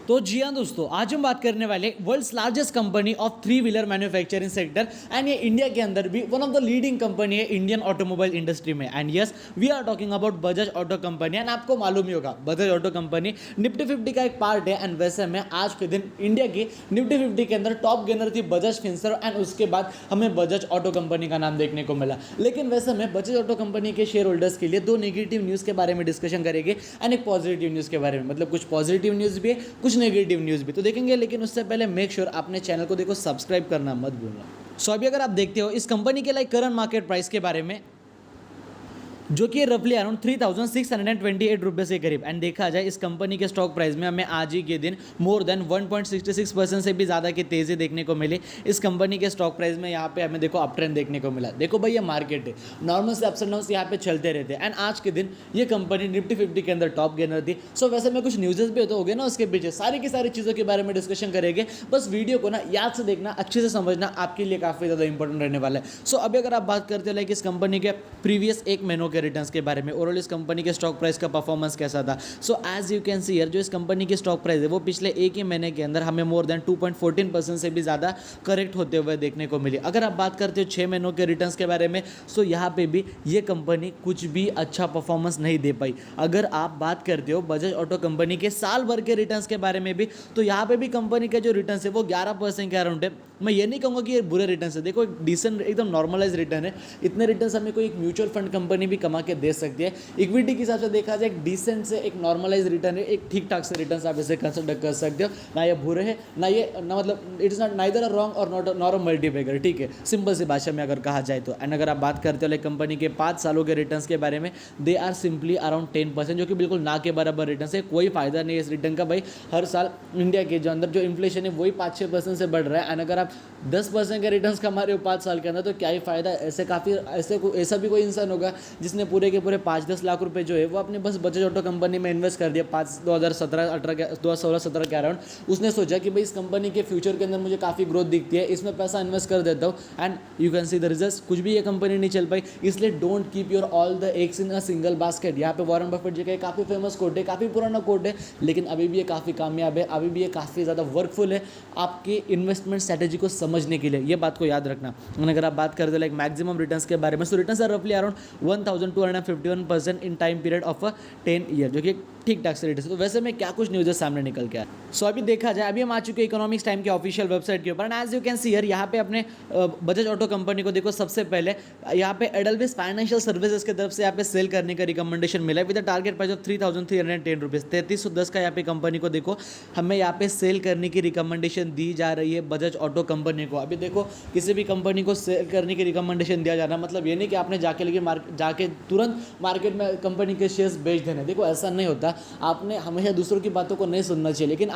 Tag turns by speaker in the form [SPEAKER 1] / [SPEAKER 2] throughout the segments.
[SPEAKER 1] तो जी हाँ दोस्तों, आज हम बात करने वाले world's largest company of three wheeler manufacturing sector and ये इंडिया के अंदर भी one of the leading company है इंडियन ऑटोमोबाइल इंडस्ट्री में। And yes, we are talking about Bajaj auto company. एंड आपको मालूम ही होगा बजाज ऑटो कंपनी निफ्टी 50 का एक पार्ट है। एंड वैसे में आज के दिन इंडिया की निफ्टी 50 के अंदर टॉप गेनर थी बजाज फिंसर्व एंड उसके बाद हमें बजाज ऑटो कंपनी का नाम देखने को मिला। लेकिन वैसे में बजाज ऑटो कंपनी के शेयर होल्डर्स के लिए दो नेगेटिव न्यूज़ के बारे में डिस्कशन करेंगे एंड एक पॉजिटिव न्यूज़ के बारे में। मतलब कुछ पॉजिटिव न्यूज़ भी है, कुछ नेगेटिव न्यूज़ भी तो देखेंगे। लेकिन उससे पहले मेक श्योर आपने चैनल को देखो सब्सक्राइब करना मत भूलना। सो अभी अगर आप देखते हो इस कंपनी के लाइक करंट मार्केट प्राइस के बारे में, जो कि रफली अराउंड 3628 रुपये के करीब। एंड देखा जाए इस कंपनी के स्टॉक प्राइस में हमें आज ही के दिन मोर देन 1.66% से भी ज़्यादा की तेज़ी देखने को मिली। इस कंपनी के स्टॉक प्राइस में यहाँ पे हमें देखो अप ट्रेंड देखने को मिला। देखो भाई ये मार्केट है, नॉर्मल से अप्स एंड डाउन्स यहाँ पे चलते रहते हैं। एंड आज के दिन ये कंपनी निफ्टी 50 के अंदर टॉप गेनर थी। सो वैसे में कुछ न्यूज़ भी तो हो गए ना, उसके पीछे सारी की सारी चीज़ों के बारे में डिस्कशन करेंगे। बस वीडियो को ना याद से देखना, अच्छे से समझना, आपके लिए काफ़ी ज़्यादा इंपॉर्टेंट रहने वाला है। सो अभी अगर आप बात करते हैं लाइक इस कंपनी के प्रीवियस एक महीनों के रिटर्न्स के बारे में, ओवरऑल इस कंपनी के स्टॉक प्राइस का परफॉर्मेंस कैसा था। So as you can see here, जो इस कंपनी की स्टॉक प्राइस है वो पिछले एक ही महीने के अंदर हमें मोर देन 2.14% से भी ज़्यादा करेक्ट होते हुए देखने को मिली। अगर आप बात करते हो 6 महीनों के रिटर्न्स के बारे में, सो यहाँ पे भी ये कंपनी कुछ भी अच्छा परफॉर्मेंस नहीं दे पाई। अगर आप बात करते हो बजाज ऑटो कंपनी के साल भर के रिटर्न्स के बारे में भी, तो यहाँ पे भी कंपनी के जो रिटर्न्स है वो 11% के अराउंड है। मैं ये नहीं कहूँगा कि ये बुरे रिटर्न्स है, देखो एक डिसेंट एकदम नॉर्मलाइज रिटर्न है। इतने रिटर्न्स हमें कोई एक म्यूचुअल फंड कंपनी भी कमा के दे सकती है। इक्विटी के हिसाब से देखा जाए एक डिसेंट से एक नॉर्मलाइज रिटर्न है, एक ठीक ठाक से रिटर्न आप इसे कंसिडर कर सकते हो। ना ये बुरे है ना ये ना, मतलब it is not neither a wrong और नॉट अ मल्टीपैगर, ठीक है, सिंपल सी भाषा में अगर कहा जाए तो। एंड अगर आप बात करते हो लाइक कंपनी के 5 सालों के रिटर्न्स के बारे में, दे आर सिंपली अराउंड 10%, जो कि बिल्कुल ना के बराबर रिटर्न है। कोई फायदा नहीं है इस रिटर्न का भाई। हर साल इंडिया के जो अंदर जो इन्फ्लेशन है वही 5-6% से बढ़ रहा है। एंड अगर आप 10% के रिटर्न्स कमा रहे हो 5 साल के अंदर, तो क्या ही फायदा। ऐसा भी कोई इंसान होगा जिसने पूरे के पूरे 5-10 लाख रुपए जो है वो अपने बस बजाज ऑटो कंपनी में इन्वेस्ट कर दिया 2016-17 के अराउंड। उसने सोचा कि भाई इस कंपनी के फ्यूचर के अंदर मुझे काफ़ी ग्रोथ दिखती है, इसमें पैसा इन्वेस्ट कर देता हूँ। And you can see the result, कुछ भी ये कंपनी नहीं चल पाई। इसलिए don't keep your all the eggs in a single basket. यहाँ पे वॉरेन बफेट जी का काफ़ी फेमस कोट है, काफ़ी पुराना कोट है, लेकिन अभी भी ये काफ़ी कामयाब है, अभी भी ये काफ़ी ज़्यादा वर्कफुल है आपकी इन्वेस्टमेंट स्ट्रेटेजी को समझने के लिए। ये बात को याद रखना। अगर आप बात करते लाइक मैक्सिमम रिटर्न्स के बारे में, सो रिटर्न्स आर रफली around 1251% in time period of 10 year, जो कि ठीक ठाक से रिटर्न। तो वैसे में क्या कुछ न्यूज़ सामने निकल के आया। सो अभी देखा जाए, अभी हम आ चुके हैं इकोनॉमिक्स टाइम के ऑफिशियल वेबसाइट के ऊपर। And as you can see here, यहाँ पे अपने बजाज ऑटो कंपनी को देखो, सबसे पहले यहाँ पे एडल्विस फाइनेंशियल सर्विसेज की तरफ से यहाँ पे सेल करने का रिकमेंडेशन मिला है with the target price of 3310 rupees, 3310 का यहाँ पे कंपनी को देखो हमें यहाँ पे सेल करने की रिकमेंडेशन दी जा रही है बजाज ऑटो कंपनी को। अभी देखो किसी भी कंपनी को सेल करने की रिकमेंडेशन दिया जा रहा है, मतलब ये नहीं कि आपने जाके तुरंत मार्केट में कंपनी के शेयर्स बेच देने। देखो ऐसा नहीं होता। आपने हमेशा दूसरों की बातों को नहीं सुनना चाहिए, लेकिन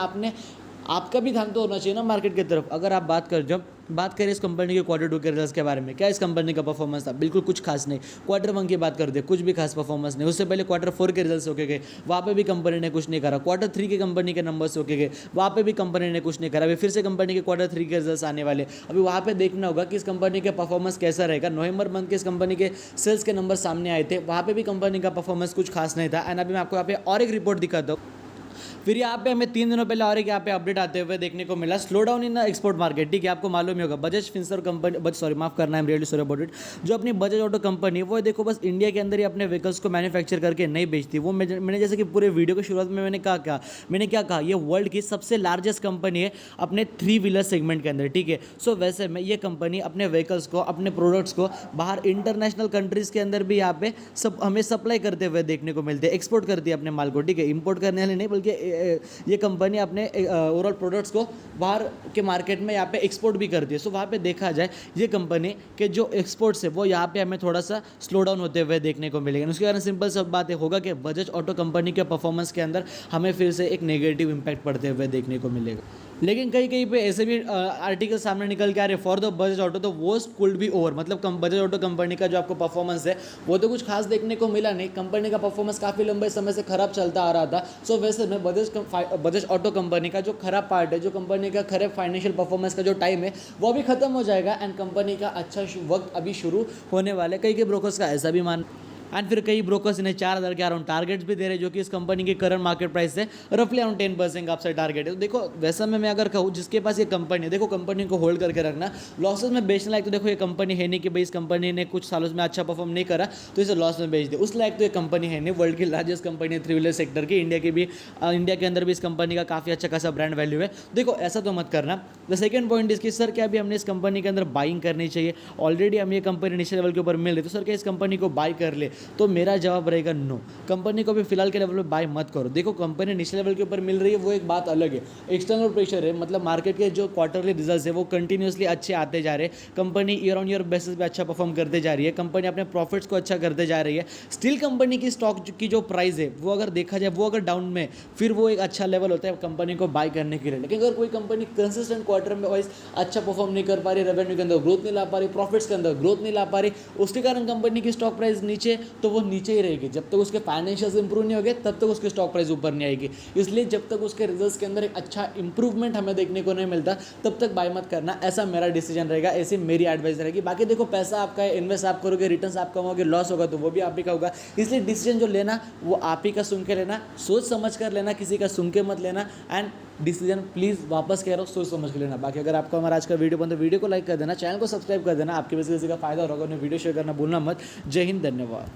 [SPEAKER 1] आपका भी ध्यान तो होना चाहिए ना मार्केट की तरफ। अगर आप बात करें इस कंपनी के Q2 के रिजल्ट्स के बारे में, क्या इस कंपनी का परफॉर्मेंस था? बिल्कुल कुछ खास नहीं। Q1 की बात करते कुछ भी खास परफॉर्मेंस नहीं। उससे पहले Q4 के रिजल्ट्स होके गए, वहाँ पे भी कंपनी ने कुछ नहीं करा। Q3 के कंपनी के नंबर्स होके गए, वहाँ पे भी कंपनी ने कुछ नहीं करा। अभी फिर से कंपनी के Q3 के रिजल्ट्स आने वाले, अभी वहाँ पे देखना होगा कि इस कंपनी का परफॉर्मेंस कैसा रहेगा। नवंबर मंथ के इस कंपनी के सेल्स के नंबर सामने आए थे, वहाँ पे भी कंपनी का परफॉर्मेंस कुछ खास नहीं था। एंड अभी मैं आपको यहाँ पे और एक रिपोर्ट दिखाता हूँ। फिर यहाँ पे हमें 3 दिनों पहले और एक यहाँ पे अपडेट आते हुए देखने को मिला, slow down in export market. ठीक है, आपको मालूम ही होगा बजाज फिंसर्व कंपनी, सॉरी माफ करना, I am really sorry about it, जो अपनी बजाज ऑटो कंपनी वो देखो बस इंडिया के अंदर ही अपने व्हीकल्स को मैन्युफैक्चर करके नहीं बेचती। वो मैंने जैसे कि पूरे वीडियो की शुरुआत में मैंने क्या कहा, ये वर्ल्ड की सबसे लार्जेस्ट कंपनी है अपने 3 व्हीलर सेगमेंट के अंदर। ठीक है, सो वैसे में ये कंपनी अपने व्हीकल्स को, अपने प्रोडक्ट्स को बाहर इंटरनेशनल कंट्रीज़ के अंदर भी यहाँ पे हमें सप्लाई करते हुए देखने को मिलते हैं, एक्सपोर्ट करती है अपने माल को। ठीक है, इंपोर्ट करने वाले नहीं, बल्कि ये कंपनी अपने ओवरऑल प्रोडक्ट्स को बाहर के मार्केट में यहाँ पे एक्सपोर्ट भी करती है। सो वहाँ पे देखा जाए ये कंपनी के जो एक्सपोर्ट्स है वो यहाँ पे हमें थोड़ा सा स्लो डाउन होते हुए देखने को मिलेगा। उसके कारण सिंपल सब बात होगा कि बजाज ऑटो कंपनी के परफॉर्मेंस के अंदर हमें फिर से एक नेगेटिव इम्पैक्ट पड़ते हुए देखने को मिलेगा। लेकिन कहीं पे ऐसे भी आर्टिकल सामने निकल के आ रहे फॉर द बजाज ऑटो, तो वो कुड बी ओवर। मतलब बजाज ऑटो कंपनी का जो आपको परफॉर्मेंस है वो तो कुछ खास देखने को मिला नहीं। कंपनी का परफॉर्मेंस काफ़ी लंबे समय से खराब चलता आ रहा था। सो वैसे में बजाज ऑटो कंपनी का जो खराब पार्ट है, जो कंपनी का खराब फाइनेंशियल परफॉर्मेंस का जो टाइम है वो भी खत्म हो जाएगा। एंड कंपनी का अच्छा वक्त अभी शुरू होने वाला है। कई ब्रोकर्स का ऐसा भी मान एंड फिर कई ब्रोकर्स इन्हें 4,000 के अराउंड टारगेट्स भी दे रहे हैं, जो कि इस कंपनी के करंट मार्केट प्राइस से रफली अराउंड 10% आपसे टारगेट है। तो देखो वैसा में मैं अगर कहूँ जिसके पास ये कंपनी है, देखो कंपनी को होल्ड करके रखना, लॉसेस में बेचने लायक तो देखो ये कंपनी है नहीं कि भाई इस कंपनी ने कुछ सालों में अच्छा परफॉर्म नहीं करा तो इसे लॉस में बेच दे, उस लायक तो ये कंपनी है नहीं। वर्ल्ड की लार्जेस्ट कंपनी है थ्री व्हीलर सेक्टर की, इंडिया के अंदर भी इस कंपनी का काफ़ी अच्छा खासा ब्रांड वैल्यू है। देखो ऐसा तो मत करना। द सेकंड पॉइंट इसकी सर क्या अभी हमने इस कंपनी के अंदर बाइंग करनी चाहिए, ऑलरेडी हम ये कंपनी इनिशियल लेवल के ऊपर मिल रही तो सर क्या इस कंपनी को बाय कर ले, तो मेरा जवाब रहेगा नो, कंपनी को भी फिलहाल के लेवल पे बाय मत करो। देखो कंपनी इनिशियल लेवल के ऊपर मिल रही है वो एक बात अलग है, एक्सटर्नल प्रेशर है, मतलब मार्केट के जो क्वार्टरली रिजल्ट्स है वो कंटिन्यूसली अच्छे आते जा रहे हैं, company year on year basis पे अच्छा परफॉर्म करते जा रही है, कंपनी अपने प्रॉफिट्स को अच्छा करते जा रही है। स्टिल कंपनी की स्टॉक की जो प्राइस है वो अगर देखा जाए वो अगर डाउन में, फिर वो एक अच्छा लेवल होता है कंपनी को बाय करने के लिए। लेकिन अगर कोई कंपनी कंसिस्टेंट क्वार्टर में वाइज अच्छा परफॉर्म नहीं कर पा रही, रेवेन्यू के अंदर ग्रोथ नहीं ला पा रही, प्रॉफिट्स के अंदर ग्रोथ नहीं ला पा रही, उसके कारण कंपनी की स्टॉक प्राइस नीचे, तो वो नीचे ही रहेगी। जब तक उसके फाइनेंशियल्स इंप्रूव नहीं होंगे तब तक उसकी स्टॉक प्राइस ऊपर नहीं आएगी। इसलिए जब तक उसके रिजल्ट्स के अंदर एक अच्छा इंप्रूवमेंट हमें देखने को नहीं मिलता तब तक बाय मत करना, ऐसा मेरा डिसीजन रहेगा, ऐसी मेरी एडवाइस रहेगी। बाकी देखो पैसा आपका है, इन्वेस्ट आप करोगे, रिटर्न्स आप कमाओगे, लॉस होगा तो वो भी आप ही का होगा। इसलिए डिसीजन जो लेना वो आप ही का सुन के लेना, सोच समझ कर लेना, किसी का सुन के मत लेना। एंड डिसीजन प्लीज़ वापस कह रहा हूँ सोच समझ के लेना। बाकी अगर आपको हमारा आज का वीडियो पसंद तो वीडियो को लाइक कर देना, चैनल को सब्सक्राइब कर देना, आपकी वजह से किसी का फायदा होगा, उन्हें वीडियो शेयर करना भूलना मत। जय हिंद, धन्यवाद।